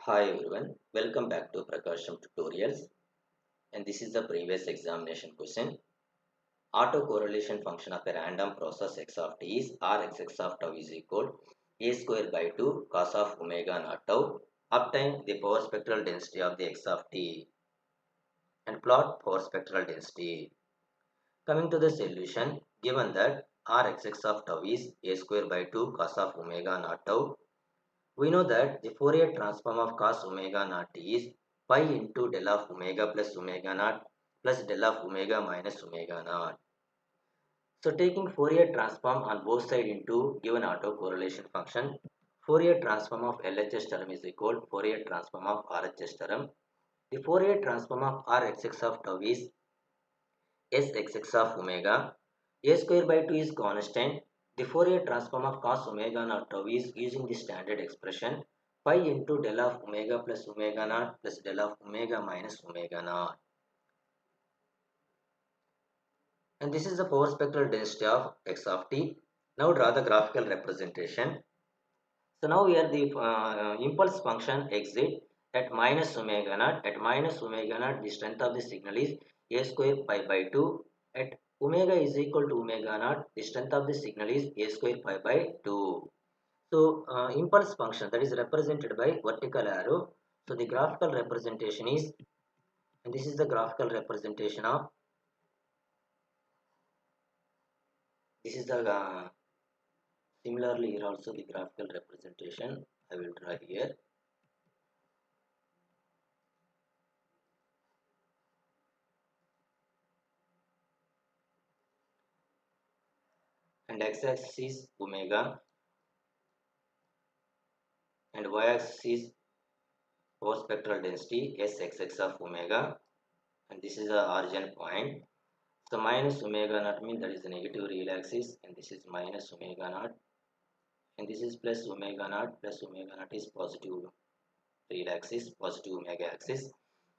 Hi everyone, welcome back to PRAKASAM tutorials, and this is the previous examination question. Autocorrelation function of a random process x of t is Rxx of tau is equal a square by 2 cos of omega naught tau. Obtain the power spectral density of the x of t and plot power spectral density. Coming to the solution, given that Rxx of tau is a square by 2 cos of omega naught tau, we know that the Fourier transform of cos omega naught t is pi into del of omega plus omega naught plus del of omega minus omega naught. So taking Fourier transform on both sides into given autocorrelation function, Fourier transform of LHS term is equal to Fourier transform of RHS term. The Fourier transform of Rxx of tau is Sxx of omega. A square by 2 is constant. The Fourier transform of cos omega naught tau is using the standard expression pi into del of omega plus omega naught plus del of omega minus omega naught. And this is the power spectral density of x of t. Now draw the graphical representation. So now here the impulse function exit at minus omega naught. At minus omega naught, the strength of the signal is a square pi by 2. At omega is equal to omega naught, the strength of the signal is a square pi by 2. So impulse function that is represented by vertical arrow. So the graphical representation is, and this is the graphical representation of, this is the similarly here also the graphical representation I will draw here. And x-axis is omega and y-axis is power spectral density Sxx of omega, and this is the origin point. So minus omega naught means that is the negative real axis, and this is minus omega naught, and this is plus omega naught. Plus omega naught is positive real axis, positive omega axis.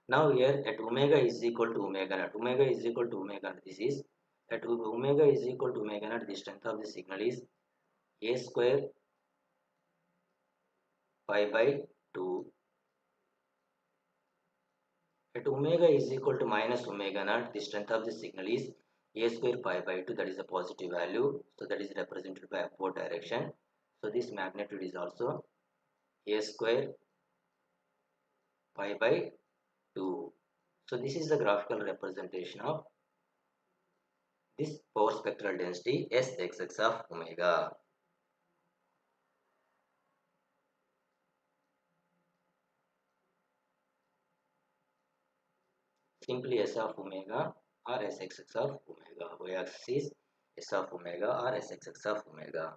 Now here at omega is equal to omega naught. Omega is equal to omega naught. This is at omega is equal to omega naught. The strength of the signal is a square pi by 2. At omega is equal to minus omega naught, the strength of the signal is a square pi by 2, that is a positive value. So that is represented by upward direction. So this magnitude is also a square pi by 2. So this is the graphical representation of this power spectral density Sxx of omega. Simply S of omega or Sxx of omega. Y axis is S of omega or Sxx of omega.